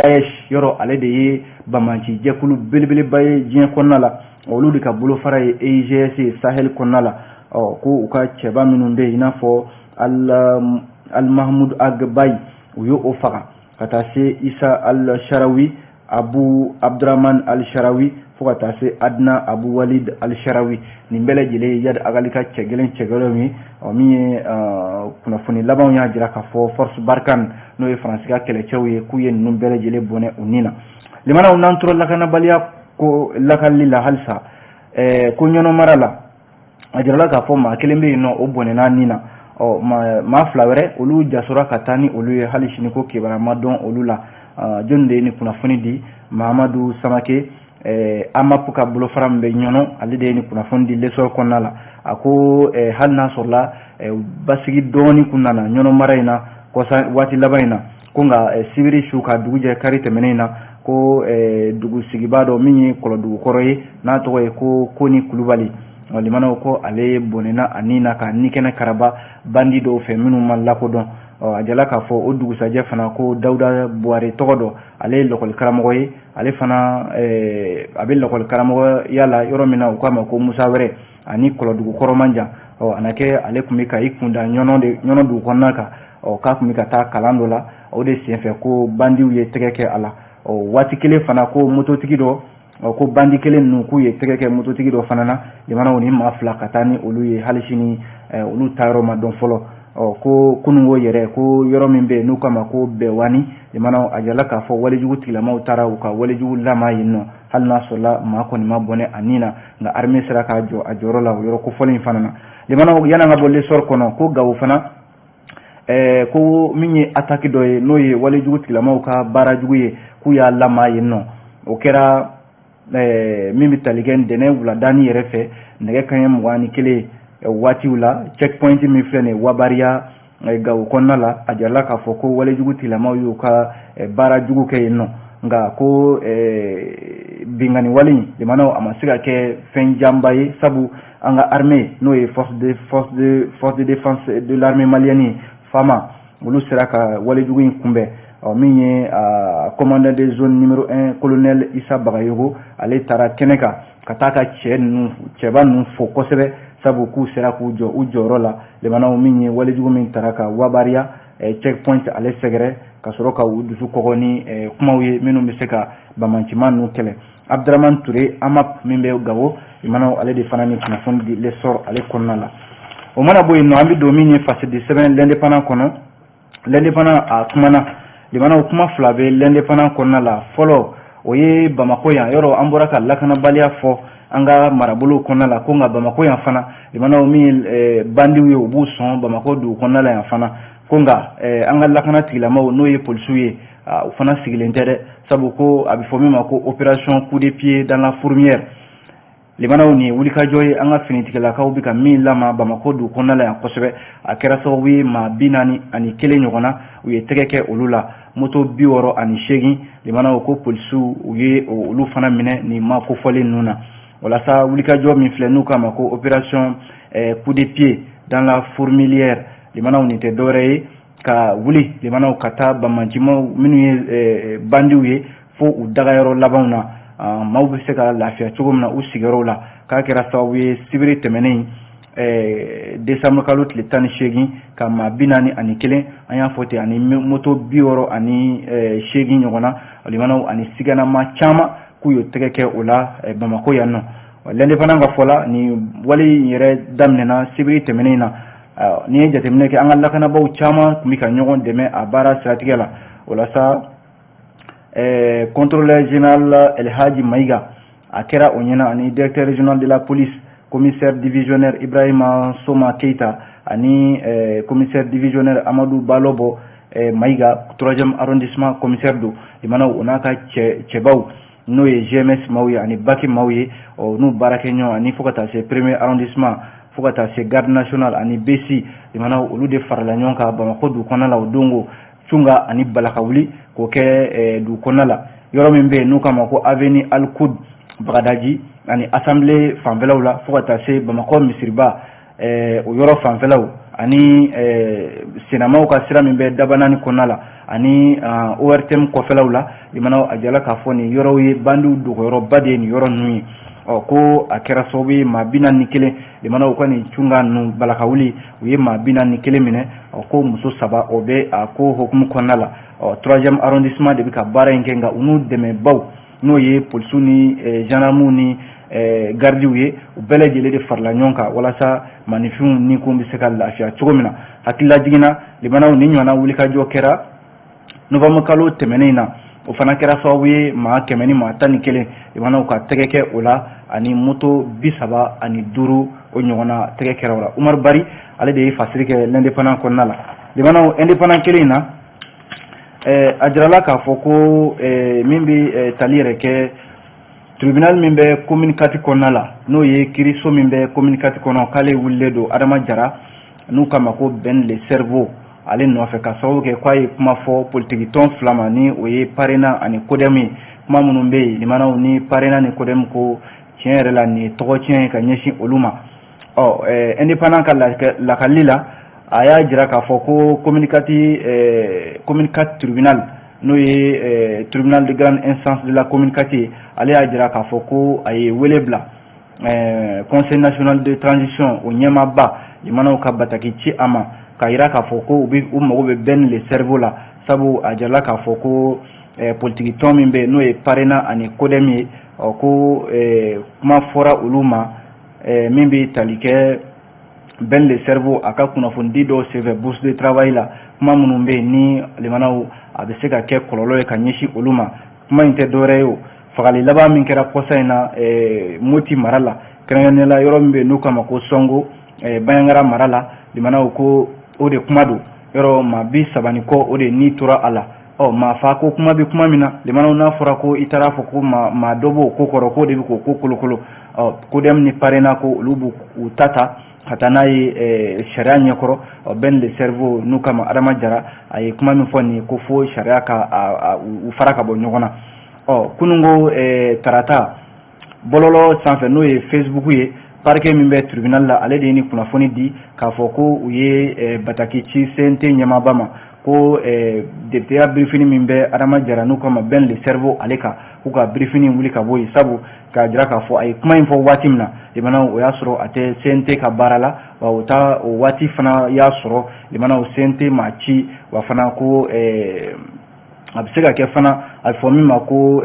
Daesh yoro ale de ye bamanci jɛkulu belebeleba ye diɲɛ kɔnɔna la olu de ka bolofara ye EIGS Sahel kɔnɔna la ko u ka cɛba minnu bɛ i n'a fɔ Al-Mahmoud Agbayi u ye o faga ka taa se Isa Al-Sharawi, Abu Abdurrahman Al-Sharawi fo ka taa se Adna Abu Walid Al-Sharawi nin bɛɛ lajɛlen yad agali ka cɛgɛlɛn ye min ye kunnafoni labanw y'a jira k'a fɔ Force Barkhane n'o ye faransiga kɛlɛcɛw ye k'u ye ninnu bɛɛ lajɛlen bɔnɛ u ni na limanaw n'an tora lakanabaliya ko lakali la halisa ko ɲɔnɔ mara la a jirala k'a fɔ maa kelen bɛ yen nɔ o bɔnɛna ni na maa fila wɛrɛ olu jasora ka taa ni olu ye hali sini ko kibaruya ma dɔn olu la jɔnni de ye ni kunnafoni di Mahamadu Samake AMAP ka bolofara min bɛ ɲɔnɔ ale de ye ni kunnafoni di lesɔr kɔnɔna la a ko hali n'a sɔrɔla basigi dɔɔni kun nana ɲɔnɔ mara in na waati laban in na ko nka sibiri su ka dugu jɛ kari tɛmɛnen in na ko dugu sigibaa dɔ min ye kɔlɔdugu kɔrɔ ye n'a tɔgɔ ye ko Koni Kulubali limanaw ko ale bɔnɛna a ni na ka nikɛnɛ karaba bandi dɔw fɛ minnu ma lakodɔn a jala k'a fɔ o dugusajɛ fana ko Dawuda Buware tɔgɔ dɔ ale ye lɔkɔli karamɔgɔ ye ale fana a bɛ lɔkɔli karamɔgɔ yala yɔrɔ min na u k'a ma ko Musa wɛrɛ ani kɔlɔdugu kɔrɔ man jan a na kɛ ale tun bɛ ka i kunda ɲɔnɔ dugu kɔnɔna kan k'a tun bɛ ka taa kalan dɔ la o de senfɛ ko bandiw ye tɛgɛ kɛ a la waati kelen fana ko mototigi dɔ ko bandi kelen ninnu k'u ye tɛgɛ kɛ mototigi dɔ fana na limanaw ni maa fila ka taa ni olu ye hali sini olu ta yɔrɔ ma dɔn fɔlɔ ko kunungo yɛrɛ ko yɔrɔ min bɛ yen n'u k'a ma ko Bɛwani limanaw a jala k'a fɔ walejugu tigilamaw taara u ka walejugu lama yen nɔ hali n'a sɔrɔla maa kɔni ma bɔnɛ a ni na nka armée sera k'a jɔ a jɔyɔrɔ la o yɔrɔ kofɔlen in fana na limanaw yan'an ka bɔ lesɔr kɔnɔ ko Gawo fana ko min ye attaque dɔ ye n'o ye walejugu tigilamaw ka baarajugu ye k'u y'a lama yen nɔ o kɛra min bɛ tali kɛ ntɛnɛn wuladani yɛrɛ fɛ nɛgɛ kanɲɛ 21 waatiw la checkpoint min filɛ nin ye Wabariya Gawo kɔnɔna la a jarala k'a fɔ ko walejugu tigilamaw y'u ka baarajugu kɛ yen nɔ nka ko bingani wale limanaw a ma se ka kɛ fɛn janba ye sabu an ka armée n'o ye force de défense de l'armée malienne Fama olu sera ka walejugu in kunbɛn min ye commandant de zone numéro 1 colonel Issa Bagayogo ale taara kɛnɛ kan ka taa ka cɛba ninnu fo kosɛbɛ sabu k'u sera k'u jɔ u jɔyɔrɔ la limanaw min ye walejugu min taara ka Wabariya checkpoint ale sɛgɛrɛ ka sɔrɔ ka u dusu kɔgɔ ni kumaw ye minnu bɛ se ka bamanciman ninnu kɛlɛ Abdurrahman Ture AMAP min bɛ Gawo limanaw ale de fana ni kunnafoni di lesɔr ale kɔnɔna la o mana bɔ yen nɔ an bɛ don min ye fasidi sɛbɛn l'indépendant kɔnɔ l'indépendant a kumana limanaw kuma fila bɛ l'indépendant kɔnɔna la fɔlɔ o ye Bamako yan yɔrɔ an bɔra ka lakanabaliya fɔ an ka marabolo kɔnɔna la ko nka Bamako yan fana limanaw min bandiw ye u b'u sɔn Bamako dugu kɔnɔna la yan fana ko nka an ka lakana tigilamaw n'o ye polisiw ye u fana sigilen tɛ dɛ sabu ko a bɛ fɔ min ma ko opération coup de pied dans la fourmière limanaw ni wulikajɔ ye an ka finitigilakaw bɛ ka min lama Bamako dugu kɔnɔna la yan kosɛbɛ a kɛra sababu ye maa 41 ɲɔgɔn na u ye tɛgɛ kɛ olu la moto 68 limanaw ko polisiw u ye olu fana minɛ ni ma kofɔlen ninnu na walasa wulikajɔ min filɛ n'u k'a ma ko opération coup de pied dans la fourmilière limanaw nin tɛ dɔwɛrɛ ye ka wuli limanaw ka taa bamancimaw minnu ye bandiw ye fo u dagayɔrɔ labanw na maaw bɛ se ka lafiya cogo min na u sigiyɔrɔw la k'a kɛra sababu ye sibiri tɛmɛnen décembre kalo tile 18 ka maa 41 an y'a fɔ ten ani moto 68 ɲɔgɔn na limanaw ani siganama caman k'u ye tɛgɛ kɛ o la Bamako yan nɔ l'indépendant ka fɔ la ni wale yɛrɛ daminɛna sibiri tɛmɛnen na ni ye jateminɛ kɛ an ka lakanabaw caman tun bɛ ka ɲɔgɔn dɛmɛ a baara siratigɛ la walasa contrôleur général Elhaji Maïga a kɛra o ɲɛna ani directeur régional de la police commissaire divisionnaire Ibrahima Soma Keita ani commissaire divisionnaire Amadou Balobo Maïga 3e arrondissement commissaire do limanaw o n'a ka cɛbaw n'o ye GMS maaw ye ani Baki maaw ye n'u baarakɛ ɲɔgɔn ani fo ka taa se 1er arrondissement fo ka taa se garde nationale ani BC limanaw olu de farala ɲɔgɔn kan Bamako dugu kɔnɔna la o dongo Cunga ani Balaka wuli k'o kɛ dugu kɔnɔna la yɔrɔ min bɛ yen n'u k'a ma ko avenue Al-Koud Bagadaji ani assemblée fanfɛlaw la fo ka taa se Bamako misiriba o yɔrɔ fanfɛlaw ani senamaw ka sira min bɛ dabanani kɔnɔna la ani ORTM kɔfɛlaw la limanaw a jala k'a fɔ nin yɔrɔw ye bandiw dogoyɔrɔba de ye nin yɔrɔ ninnu ye ko a kɛra sababu ye maa 41 limanaw ka nin cunga ninnu balaka wuli u ye maa 41 minɛ ko muso 3 o bɛ a ko hukumu kɔnɔna la 3e arrondissement de bɛ ka baara in kɛ nka u n'u dɛmɛbaw n'o ye polisiw ni gendarmew ni gardiw ye u bɛɛ lajɛlen de farala ɲɔgɔn kan walasa manifinw ni ko bɛ se ka lafiya cogo min na hakilila jiginna limanaw ni ɲɔgɔnna wulikajɔ kɛra novembre kalo tɛmɛnen na o fana kɛra sababu ye maa 100 ni maa 11 limanaw ka tɛgɛ kɛ o la ani moto 35 o ɲɔgɔnna tɛgɛ kɛra o la Umar Bari ale de ye fasiri kɛ l'indépendant kɔnɔna la limanaw indépendant kelen in na a jirala k'a fɔ ko min bɛ tali yɛrɛ kɛ tribunal min bɛ commune 4 kɔnɔna la n'o ye kiiriso min bɛ commune 4 kɔnɔ k'ale wulilen don Adama Jara n'u k'a ma ko Ben le cerveau ale nɔfɛ ka sababu kɛ k'a ye kuma fɔ politique tɔn 2 ma ni o ye Parena ani Codem ye kuma minnu bɛ yen limanaw ni Parena ni Codem ko tiɲɛ yɛrɛ la nin ye tɔgɔ tiɲɛ ye ka ɲɛsin olu ma indépendant ka lakali la a y'a jira k'a fɔ ko commune 4 tribunal n'o ye tribunal de grande instance de la commune 4 ale y'a jira k'a fɔ ko a ye wele bila conseil national de transition o ɲɛmaaba limanaw ka bataki ci a ma k'a jira k'a fɔ ko u mago bɛ Ben le cerveau la sabu a jirala k'a fɔ ko politique tɔn min bɛ n'o ye Parena ani Codem ye ko kuma fɔra olu ma min bɛ tali kɛ Ben le cerveau a ka kunnafoni dɔw senfɛ bourse de travail la kuma minnu bɛ yen ni limanaw a bɛ se ka kɛ kɔlɔlɔ ye ka ɲɛsin olu ma kuma in tɛ dɔwɛrɛ ye o fagali laban min kɛra kɔsa in na Moti mara la kɛrɛnkɛrɛnnenya yɔrɔ min bɛ n'u k'a ma ko Songo Bayangara mara la limanaw ko o de kuma don yɔrɔ maa 30 kɔ o de ni tora a la maa fa ko kuma bɛ kuma min na limanaw n'a fɔra ko i taara fɔ ko maa dɔ b'o ko kɔrɔ ko de bɛ k'o ko kolokolo Codem ni Parena ko olu b'u ta ka taa n'a ye sariya ɲɛkɔrɔ Ben le cerveau n'u kama Adama Jara a ye kuma min fɔ nin ko fo sariya ka u fara ka bɔ ɲɔgɔn na kunungo tarata bɔlɔlɔ sanfɛ n'o ye Facebook ye parquet min bɛ tribunal la ale de ye ni kunnafoni di k'a fɔ ko u ye bataki ci CNT ɲɛmaaba ma ko député briefing min bɛ Adama Jara n'u kama Ben le cerveau ale kan k'u ka briefing wuli ka bɔ yen sabu k'a jira k'a fɔ a ye kuma in fɔ waati min na limanaw o y'a sɔrɔ a tɛ CNT ka baara la wa o waati fana y'a sɔrɔ limanaw CNT ma ci wa fana ko a bɛ se ka kɛ fana a bɛ fɔ min ma ko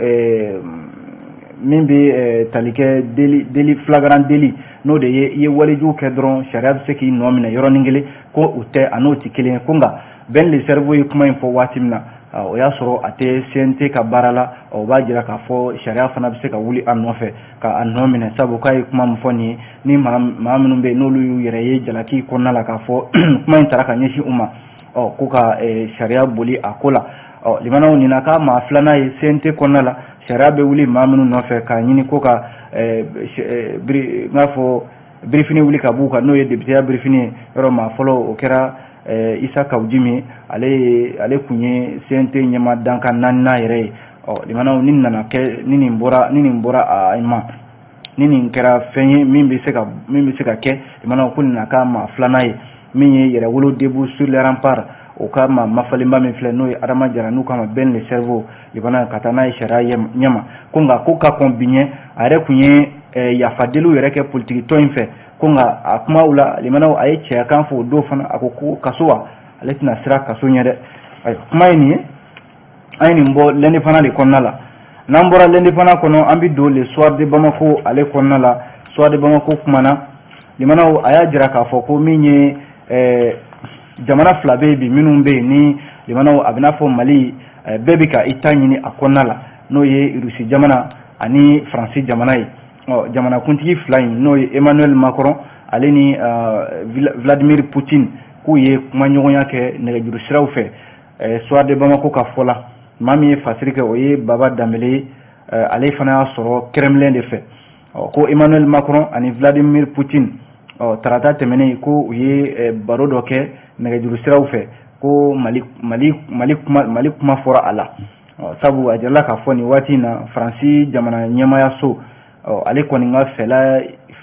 min bɛ tali kɛ délit flagrant délit n'o de ye i ye walejugu kɛ dɔrɔn sariya bɛ se k'i nɔ minɛ yɔrɔnin kelen ko u tɛ a n'o tɛ kelen ye ko nka Ben le cerveau ye kuma in fɔ waati min na o y'a sɔrɔ a tɛ CNT ka baara la o b'a jira k'a fɔ sariya fana bɛ se ka wuli a nɔfɛ ka a nɔ minɛ sabu k'a ye kuma min fɔ nin ye ni maa minnu bɛ yen n'olu y'u yɛrɛ ye jalaki kɔnɔna la k'a fɔ kuma in taara ka ɲɛsin u ma ko ka sariya boli a ko la limanaw nin na k'a maa 2nan ye CNT kɔnɔna la sariya bɛ wuli maa minnu nɔfɛ k'a ɲini ko ka n b'a fɔ briefing wuli ka b'u kan n'o ye député briefing ye yɔrɔ maa fɔlɔ o kɛra Isa Kawujimi ale kun ye CNT ɲɛma dankan 4nan yɛrɛ ye limanaw ni nana kɛ ni nin bɔra a ma ni nin kɛra fɛn ye min bɛ se ka kɛ limanaw ko nin na k'a maa 2nan ye min ye yɛrɛwolo debout sur les remparts o ka maa mafalenba min filɛ n'o ye Adama Jara n'u kama Ben le cerveau limanaw ka taa n'a ye sariya ɲɛma ko nka ko ka kɔn bi ɲɛ a yɛrɛ kun ye yafadeliw yɛrɛ kɛ politique tɔn in fɛ ko nka a kumaw la limanaw a ye cɛyakan fɔ o don fana a ko ko kaso wa ale tɛna sira kaso ɲɛ dɛ kuma ye nin ye an ye nin bɔ l'indépendant de kɔnɔna la n'an bɔra l'indépendant kɔnɔ an bɛ don le soir de Bamako ale kɔnɔna la soir de Bamako kumana limanaw a y'a jira k'a fɔ ko min ye jamana 2 bɛ yen bi minnu bɛ yen ni limanaw a bɛ n'a fɔ Mali bɛɛ bɛ ka i ta ɲini a kɔnɔna la n'o ye Rusi jamana ani Faransi jamana ye jamana kuntigi 2 in n'o ye Emmanuel Macron ale ni Vladimir Poutine k'u ye kuma ɲɔgɔnya kɛ nɛgɛjuru siraw fɛ soir de Bamako ka fɔ la maa min ye fasiri kɛ o ye Baba Dambele ale fana y'a sɔrɔ Kremlin de fɛ ko Emmanuel Macron ani Vladimir Poutine tarata tɛmɛnen ko u ye baro dɔ kɛ nɛgɛjuru siraw fɛ ko Mali kuma fɔra a la sabu a jirala k'a fɔ nin waati in na Faransi jamana ɲɛmaya so ale kɔni ka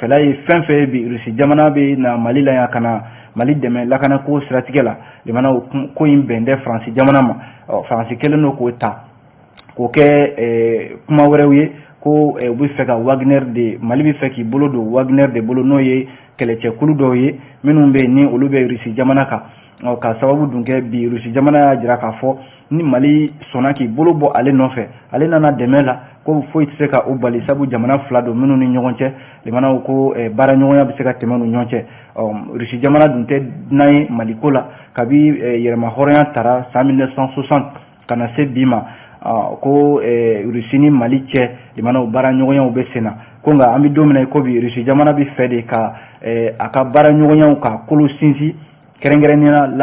fɛla ye fɛn fɛn bi Rusi jamana bɛ na Mali la yan kana Mali dɛmɛ lakana ko siratigɛ la limana ko in bɛn France jamana ma France kelen no k'o ta k'o kɛ kuma wɛrɛw ye ko u bɛ fɛ ka Wagner de Mali bɛ fɛ k'i bolo don Wagner de bolo n'o ye kɛlɛcɛkulu dɔw ye minnu bɛ ni olu bɛ Rusi jamana kan ka sababu dun kɛ bi Rusi jamana y'a jira k'a fɔ ni Mali sɔnna k'i bolo bɔ ale nɔfɛ ale nana dɛmɛ la ko foyi tɛ se ka o bali sabu jamana fila don minnu ni ɲɔgɔn cɛ limanaw ko baara ɲɔgɔnya bɛ se ka tɛmɛ u ni ɲɔgɔn cɛ Rusi jamana dun tɛ dunan ye Mali ko la kabi yɛrɛma hɔrɔnya tara san 1960 ka na se bi ma ko Rusi ni Mali cɛ limanaw baara ɲɔgɔnyaw bɛ sen na ko nka an bɛ don min na ko bi Rusi jamana bɛ fɛ de ka a ka baara ɲɔgɔnyaw ka kolo sinsin kɛrɛnkɛrɛnnenya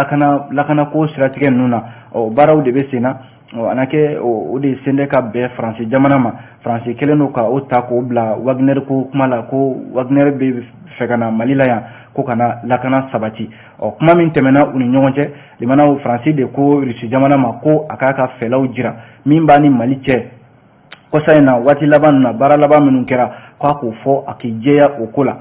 lakana ko siratigɛ ninnu na baaraw de bɛ sen na ana kɛ o de sen ka bɛn France jamana ma France kelen no ka o ta k'o bila Wagner ko kuma la ko Wagner bɛ fɛ ka na Mali la yan ko kana lakana sabati kuma min tɛmɛna u ni ɲɔgɔn cɛ limanaw France de ko Rusi jamana ma ko a k'a ka fɛlaw jira min b'a ni Mali cɛ kɔsa in na waati laban na baara laban minnu kɛra k'a k'o fɔ a k'i jɛya o ko la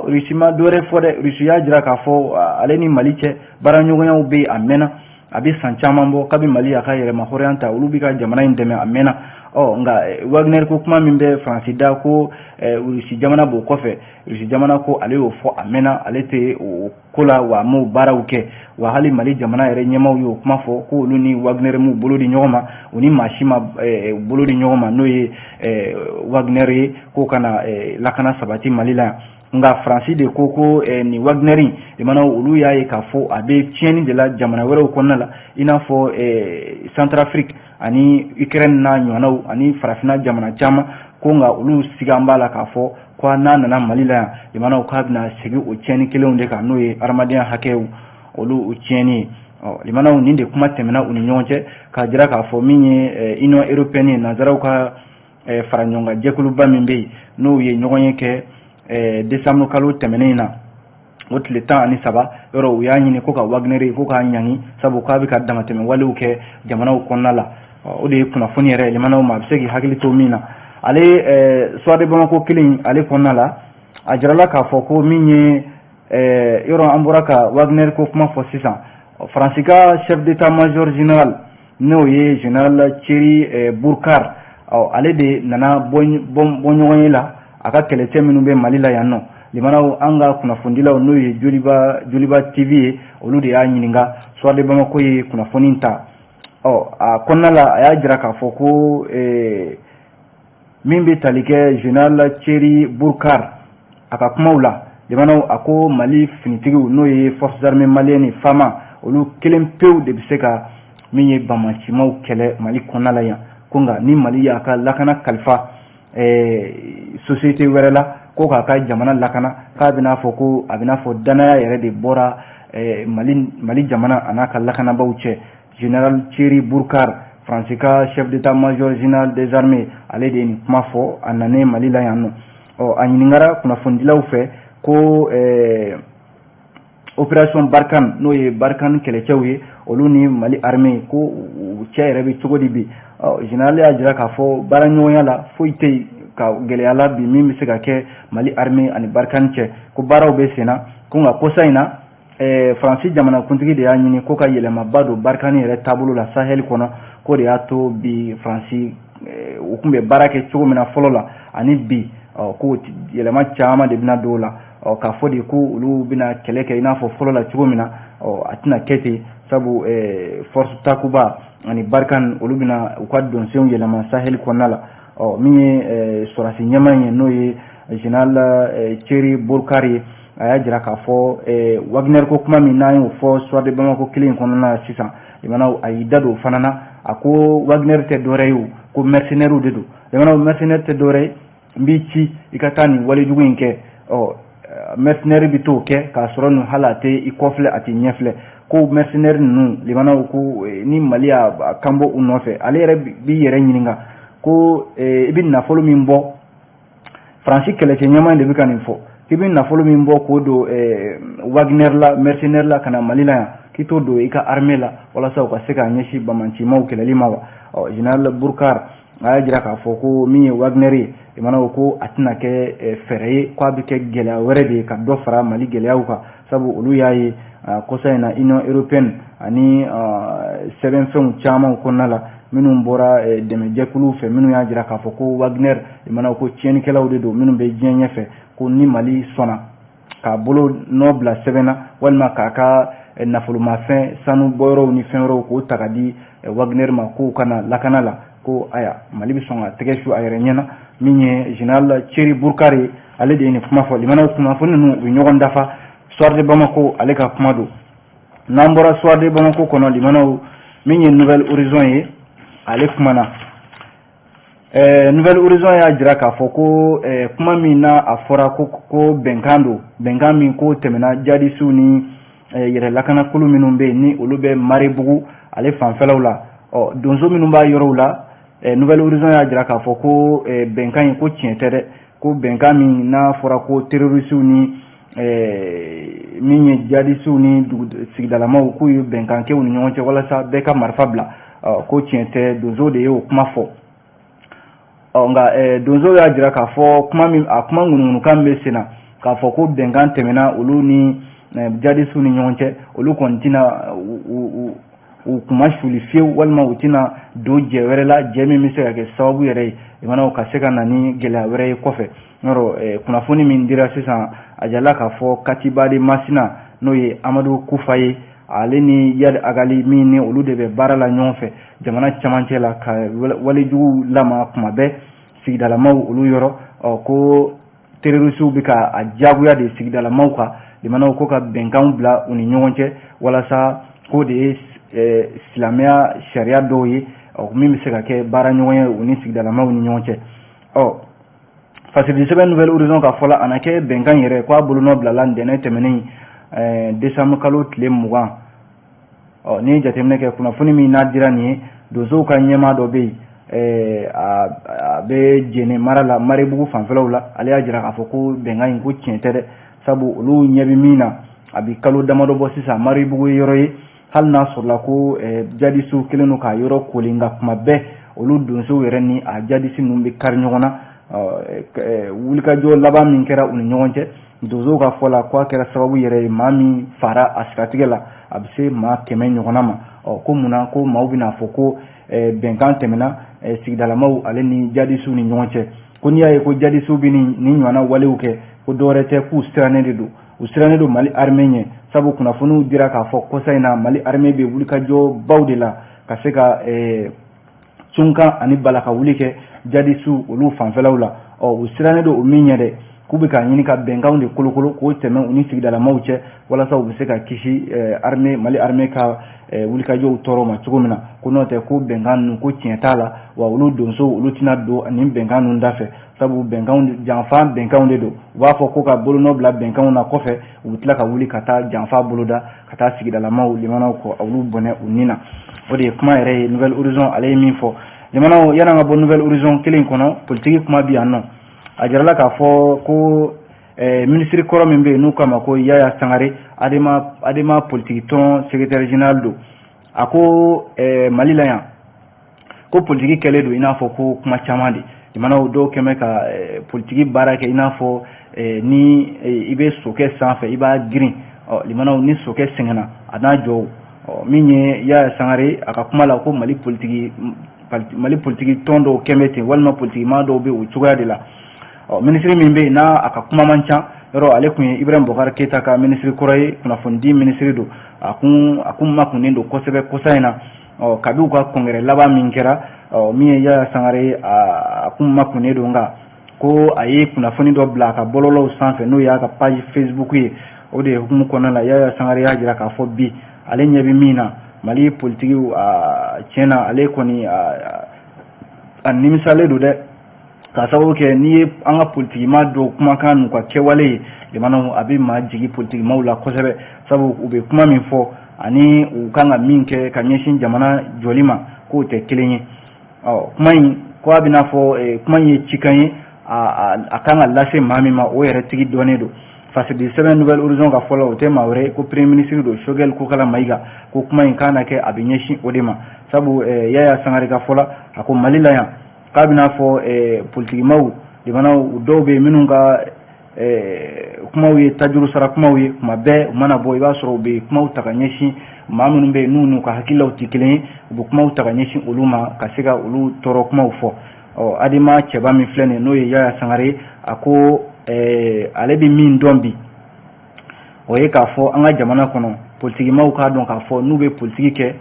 Rusi ma dɔwɛrɛ fɔ dɛ Rusi y'a jira k'a fɔ ale ni Mali cɛ baara ɲɔgɔnyaw bɛ a mɛnna a bɛ san caman bɔ kabi Mali a ka yɛrɛma hɔrɔnya ta olu bɛ ka jamana in dɛmɛ a mɛnna nka Wagner ko kuma min bɛ France da ko Rusi jamana b'o kɔfɛ Rusi jamana ko ale y'o fɔ a mɛnna ale tɛ o ko la wa m'o baaraw kɛ wa hali Mali jamana yɛrɛ ɲɛmaaw y'o kuma fɔ ko olu ni Wagner m'u bolo di ɲɔgɔn ma u ni maa si ma bolo di ɲɔgɔn ma n'o ye Wagner ye k'o kana lakana sabati Mali la yan nka France de ko ni Wagner limana olu y'a ye k'a fɔ a bɛ tiɲɛni de la jamana wɛrɛw kɔnɔna la i n'a fɔ Centrafrique ani Ukraine n'a ɲɔgɔnnaw ani farafinna jamana caman ko nka olu sigan b'a la k'a fɔ ko n'a nana Mali la yan limanaw k'a bɛna segin o tiɲɛni kelenw de kan n'o ye adamadenya hakɛw olu o tiɲɛni ye limanaw nin de kuma tɛmɛna u ni ɲɔgɔn cɛ k'a jira k'a fɔ min ye Union européenne nanzaraw ka fara ɲɔgɔn kan jɛkuluba min bɛ yen n'o ye ɲɔgɔn ye kɛ décembre kalo tɛmɛnen na o tile 13 yɔrɔ u y'a ɲini ko ka Wagner ko k'a ɲangi sabu k'a bɛ ka damatɛmɛ walew kɛ jamanaw kɔnɔna la o de ye kunnafoni yɛrɛ limanaw ma a bɛ se k'i hakili to min na ale soir de Bamako kelen ale kɔnɔna la a jirala k'a fɔ ko min ye yɔrɔ an bɔra ka Wagner ko kuma fɔ sisan France ka chef d'état-major général n'o ye général Thierry Burkhardt ale de nana bɔ ɲɔgɔn ye la a ka kɛlɛcɛ minnu bɛ Mali la yan nɔ limanaw an ka kunnafonidilaw n'o ye Joliba TV ye olu de y'a ɲininka soir de Bamako ye kunnafoni ta a kɔnɔna la a y'a jira k'a fɔ ko min bɛ tali kɛ général Thierry Burkhardt a ka kumaw la limanaw a ko Mali finitigiw n'o ye forces armées maliennes FAMA olu kelen pewu de bɛ se ka min ye bamacimaw kɛlɛ Mali kɔnɔna la yan ko nka ni Mali y'a ka lakana kalifa société wɛrɛ la ko k'a ka jamana lakana k'a bɛna fɔ ko a bɛna fɔ danaya yɛrɛ de bɔra Mali jamana a n'a ka lakanabaw cɛ général Thierry Burkhardt France ka chef d'état-major général des armées ale de ye nin kuma fɔ a nanen Mali la yan nɔ a ɲininkara kunnafonidilaw fɛ ko opération Barkhane n'o ye Barkhane kɛlɛcɛw ye olu ni Mali armée ko u cɛ yɛrɛ bɛ cogo di bi général y'a jira k'a fɔ baara ɲɔgɔnya la foyi tɛ yen ka gɛlɛya la bi min bɛ se ka kɛ Mali armée ani Barkhane cɛ ko baaraw bɛ sen na ko nka kosa in na France jamana kuntigi de y'a ɲini ko ka yɛlɛmaba don Barkhane yɛrɛ taabolo la Sahel kɔnɔ ko de y'a to bi France u tun bɛ baara kɛ cogo min na fɔlɔ la ani bi ko yɛlɛma caman de bɛna don o la k'a fɔ de ko olu bɛna kɛlɛ kɛ i n'a fɔ fɔlɔ la cogo min na a tɛna kɛ ten sabu force takuba ani Barkhane olu bɛna u ka donsenw yɛlɛma Sahel kɔnɔna la min ye sɔrɔdasi ɲɛmaa ye n'o ye général Thierry Burkhardt ye a y'a jira k'a fɔ Wagner ko kuma min n'an y'o fɔ soir de Bamako kelen kɔnɔna na sisan limanaw a y'i da don o fana na a ko Wagner tɛ dɔwɛrɛ ye o ko mercenaires de don limanaw mercenaires tɛ dɔwɛrɛ ye n b'i ci i ka taa nin walejugu in kɛ mercenaires bɛ t'o kɛ k'a sɔrɔ nin hali a tɛ i kɔfilɛ a tɛ ɲɛfilɛ ko mercenaires ninnu limanaw ko ni Mali y'a kanbɔ u nɔfɛ ale yɛrɛ b'i yɛrɛ ɲininka ko i bɛ nafolo min bɔ France kɛlɛcɛ ɲɛmaa de bɛ ka nin fɔ k'i bɛ nafolo min bɔ k'o don Wagner la mercenaires la ka na Mali la yan k'i t'o don i ka armée la walasa u ka se ka ɲɛsin bamacimaw kɛlɛli ma wa général Burkhardt a jira k'a fɔ ko min ye Wagner ye i mana ko a tɛna kɛ fɛɛrɛ ye ko a bɛ kɛ gɛlɛya wɛrɛ de ka dɔ fara Mali gɛlɛyaw kan sabu olu y'a ye kɔsa in na Union européenne ani sɛbɛnfɛnw caman kɔnɔna la minnu bɔra dɛmɛjɛkuluw fɛ minnu y'a jira k'a fɔ ko Wagner i mana ko tiɲɛnikɛlaw de don minnu bɛ diɲɛ ɲɛfɛ ko ni Mali sɔnna k'a bolo nɔ bila sɛbɛn na walima k'a ka nafolomafɛn sanu bɔyɔrɔw ni fɛn wɛrɛw k'o ta ka di Wagner ma k'o kana lakana la ko aya Mali bɛ sɔn ka tɛgɛ su a yɛrɛ ɲɛna min ye général Thierry Bourkare ale de ye nin kuma fɔ limanaw kunnafoni ninnu u bɛ ɲɔgɔn dafa Soir de Bamako ale ka kuma don n'an bɔra Soir de Bamako kɔnɔ limanaw min ye Nouvelle Horizon ye ale kumana Nouvelle Horizon y'a jira k'a fɔ ko kuma min na a fɔra ko bɛnkan don bɛnkan min ko tɛmɛna jadisiw ni yɛrɛ lakanakulu minnu bɛ yen ni olu bɛ Marebugu ale fanfɛlaw la donso minnu b'a yɔrɔw la Nouvelle Horizon y'a jira k'a fɔ ko bɛnkan in ko tiɲɛ tɛ dɛ ko bɛnkan min n'a fɔra ko terrorisiw ni min ye jadisiw ni sigidalamaw k'u ye bɛnkan kɛ u ni ɲɔgɔn cɛ walasa bɛɛ ka marifa bila ko tiɲɛ tɛ donso de ye o kuma fɔ nka donso y'a jira k'a fɔ kuma ŋunuŋunukan bɛ sen na k'a fɔ ko bɛnkan tɛmɛna olu ni jadisiw ni ɲɔgɔn cɛ olu kɔni tɛna u kuma suli fiyewu walima u tɛna don jɛ wɛrɛ la jɛ min bɛ se ka kɛ sababu yɛrɛ ye i mana ka se ka na ni gɛlɛya wɛrɛ ye kɔfɛ yɔrɔ kunnafoni min dira sisan a jala k'a fɔ Katibadi Masina n'o ye Amadu Kufa ye ale ni Yadi Agali min ni olu de bɛ baara la ɲɔgɔn fɛ jamana camancɛ la ka walejugu lama kuma bɛɛ sigidalamaw olu yɔrɔ ko terrorisiw bɛ ka a diyagoya de sigidalamaw kan limanaw ko ka bɛnkanw bila u ni ɲɔgɔn cɛ walasa ko de ye silamɛya sariya dɔw ye min bɛ se ka kɛ baara ɲɔgɔn ye u ni sigidalamaw ni ɲɔgɔn cɛ fasidi sɛbɛn Nouvelle Horizon ka fɔla a na kɛ bɛnkan yɛrɛ k'a bolonɔ bilala ntɛnɛn tɛmɛnen décembre kalo tile 20 ni ye jateminɛ kɛ kunnafoni min n'a dira nin ye donsow ka ɲɛmaa dɔ bɛ yen a bɛ Jɛnɛ mara la Marebugu fanfɛlaw la ale y'a jira k'a fɔ ko bɛnkan in ko tiɲɛ tɛ dɛ sabu olu ɲɛ bɛ min na a bɛ kalo damadɔ bɔ sisan Marebugu ye yɔrɔ ye hali n'a sɔrɔla ko jadisiw kelen don k'a yɔrɔ koli nka kuma bɛɛ olu donsow yɛrɛ ni a jadisi ninnu bɛ kari ɲɔgɔn na wulikajɔ laban min kɛra u ni ɲɔgɔn cɛ donsow ka fɔ la k'a kɛra sababu yɛrɛ ye maa min fara a siratigɛ la a bɛ se maa 100 ɲɔgɔnna ma ko munna ko maaw bɛna fɔ ko bɛnkan tɛmɛna sigidalamaw ale ni jadisiw ni ɲɔgɔn cɛ ko n'i y'a ye ko jadisiw bɛ ni ɲɔgɔnna walew kɛ ko dɔwɛrɛ tɛ k'u sirannen de don u sirannen don Mali armée ɲɛ sabu kunnafoniw dira k'a fɔ kɔsa in na Mali armée bɛ wulikajɔ baw de la ka se ka sunkan ani bala ka wuli kɛ jadisiw olu fanfɛlaw la u sirannen don o min ɲɛ dɛ k'u bɛ k'a ɲini ka bɛnkanw de kolokolo k'o tɛmɛ u ni sigidalamaw cɛ walasa u bɛ se ka kisi Mali armée ka wulikajɔw tɔɔrɔ ma cogo min na ko n'o tɛ ko bɛnkan ninnu ko tiɲɛ t'a la wa olu donsow olu tɛna don nin bɛnkan ninnu da fɛ sabu janfa bɛnkanw de don u b'a fɔ ko ka bolonɔ bila bɛnkanw na kɔfɛ u bɛ tila ka wuli ka taa janfa boloda ka taa sigidalamaw limanaw kɔ olu bɔnɛ u ni na o de ye kuma yɛrɛ ye Nouvelle Horizon ale ye min fɔ limanaw yan'an ka bɔ Nouvelle Horizon kelen kɔnɔ politiki kuma bɛ yan nɔ a jirala k'a fɔ ko minisiri kɔrɔ min bɛ yen n'u k'a ma ko Yaya Sangare adema politiki tɔn secrétaire général don a ko Mali la yan ko politiki kɛlen don i n'a fɔ ko kuma caman de limanaw dɔw kɛmɛ ka politiki baara kɛ i n'a fɔ ni i bɛ sokɛ sanfɛ i b'a girin limanaw ni sokɛ sɛgɛnna a n'a jɔ min ye Yaya Sangare a ka kuma la ko Mali politiki tɔn dɔw kɛmɛ ten walima politiki maa dɔw bɛ o cogoya de la minisiri min bɛ yen n'a a ka kuma man ca yɔrɔ ale kun ye Ibrahim Boubacar Keita ka minisiri kɔrɔ ye kunnafoni minisiri don a kun makunnen don kosɛbɛ kɔsa in na kabi u ka kɔngɛrɛ laban min kɛra min ye Yaya Sangare a kun makunnen don nka ko a ye kunnafoni dɔ bila a ka bɔlɔlɔw sanfɛ n'o y'a ka page Facebook ye o de ye hukumu kɔnɔna la Yaya Sangare y'a jira k'a fɔ bi ale ɲɛ bɛ min na Mali politikiw tiɲɛna ale kɔni a nimisalen don dɛ k'a sababu kɛ n'i ye an ka politikima dɔw kumakan n'u ka kɛwale ye limanaw a bɛ maa jigi politikimaw la kosɛbɛ sabu u bɛ kuma min fɔ ani u kan ka min kɛ ka ɲɛsin jamana jɔli ma k'o tɛ kelen ye kuma in ko a bɛna fɔ kuma in ye cikan ye a kan ka lase maa min ma o yɛrɛ tigi dɔnnen don fasidi sɛbɛn Nouvelle Horizon ka fɔlɔ o tɛ maa wɛrɛ ko premier ministre don Choguel Kokala Mayiga ko kuma in kan na kɛ a bɛ ɲɛsin o de ma sabu Yaya Sangare ka fɔla a ko Mali la yan k'a bɛna fɔ politikimaw limana dɔw bɛ minnu ka kumaw ye tajuru sara kumaw ye kuma bɛɛ u mana bɔ i b'a sɔrɔ u bɛ kumaw ta ka ɲɛsin maa minnu bɛ yen n'u ka hakililaw tɛ kelen ye u bɛ kumaw ta ka ɲɛsin olu ma ka se ka olu tɔɔrɔ kumaw fɔ adima cɛba min filɛ nin n'o ye Yaya Sangare a ko ale bɛ min dɔn bi o ye k'a fɔ an ka jamana kɔnɔ politikimaw k'a dɔn k'a fɔ n'u bɛ politiki kɛ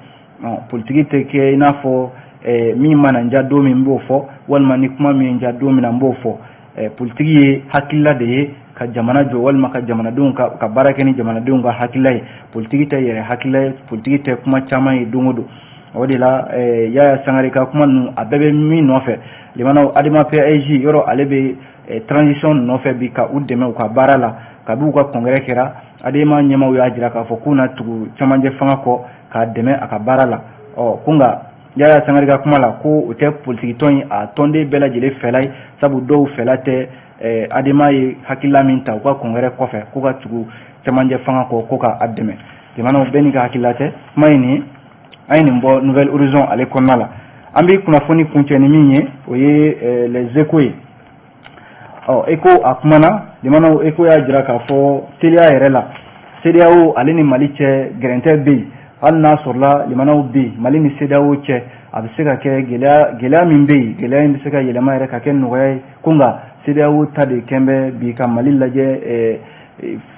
politiki tɛ kɛ i n'a fɔ min mana n ja don min n b'o fɔ walima ni kuma min n ja don min na n b'o fɔ politiki ye hakilila de ye ka jamana jɔ walima ka jamanadenw ka baara kɛ ni jamanadenw ka hakilila ye politiki tɛ yɛrɛ hakilila ye politiki tɛ kuma caman ye don o don o de la Yaya Sangare ka kuma ninnu a bɛɛ bɛ min nɔfɛ limanaw adama PAJ yɔrɔ ale bɛ transition nɔfɛ bi ka u dɛmɛ u ka baara la kabi u ka congrès kɛra adama ɲɛmaw y'a jira k'a fɔ k'u na tugu cɛmancɛ fanga kɔ k'a dɛmɛ a ka baara la ko nka Yaya Sangare ka kuma la ko o tɛ politiki tɔn ye a tɔnden bɛɛ lajɛlen fɛla ye sabu dɔw fɛla tɛ adama ye hakilila min ta u ka congrès kɔfɛ ko ka tugu cɛmancɛ fanga kɔ ko k'a dɛmɛ limanaw bɛɛ ni ka hakilila tɛ kuma ye nin an ye nin bɔ Nouvelle Horizon ale kɔnɔna la an bɛ kunnafoni kuncɛ ni min ye o ye les échos ye Echo a kumana limanaw Echo y'a jira k'a fɔ teliya yɛrɛ la CEDEAO ale ni Mali cɛ gɛrɛntɛ bɛ yen hali n'a sɔrɔla limanaw bɛ yen Mali ni CEDEAO cɛ a bɛ se ka kɛ gɛlɛya min bɛ yen gɛlɛya in bɛ se ka yɛlɛma yɛrɛ ka kɛ nɔgɔya ye ko nka CEDEAO ta de kɛn bɛ bi ka Mali lajɛ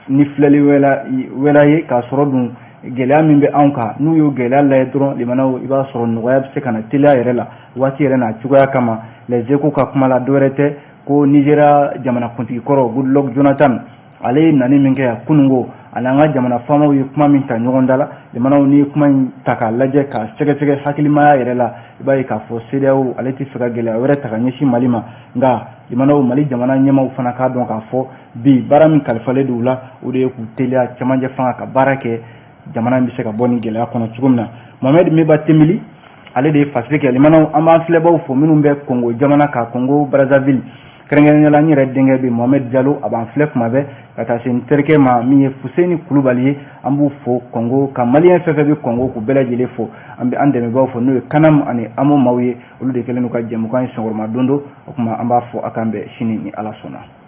ni filɛli wɛla ye k'a sɔrɔ dun gɛlɛya min bɛ anw kan n'u y'o gɛlɛya lajɛ dɔrɔn limanaw i b'a sɔrɔ nɔgɔya bɛ se ka na teliya yɛrɛ la waati yɛrɛ n'a cogoya kama les Échos ka kuma la dɔwɛrɛ tɛ ko Nigéria jamanakuntigi kɔrɔ Goodluck Jonathan ale ye nani min kɛ yan kunungo ani an ka jamana faamaw ye kuma min ta ɲɔgɔn da la limanaw ni kuma in ta k'a lajɛ ka sɛgɛsɛgɛ hakilimaya yɛrɛ la i b'a ye k'a fɔ CEDEAO ale tɛ fɛ ka gɛlɛya wɛrɛ ta ka ɲɛsin Mali ma nka limanaw Mali jamana ɲɛmaw fana k'a dɔn k'a fɔ bi baara min kalifalen don u la o de ye k'u teliya cɛmancɛ fanga ka baara kɛ jamana in bɛ se ka bɔ ni gɛlɛya kɔnɔ cogo min na Mohamed Meba Tembeli ale de ye fasiri kɛ limanaw an b'an filɛbaw fɔ minnu bɛ Congo jamana ka Congo Brazzaville kɛrɛnkɛrɛnnenya la n yɛrɛ denkɛ bɛ Mohamed Diallo a b'an filɛ kuma bɛɛ ka taa se n terikɛ ma min ye Fuseni Kulubali ye an b'u fɔ Congo ka maliyɛn fɛn fɛn bɛ Congo k'u bɛɛ lajɛlen fɔ an bɛ an dɛmɛbaaw fɔ n'o ye Kanam ani Amo maaw ye olu de kɛlen don ka jɛmukan in sɔgɔma don o kuma an b'a fɔ a kan bɛn sini ni Ala sɔnna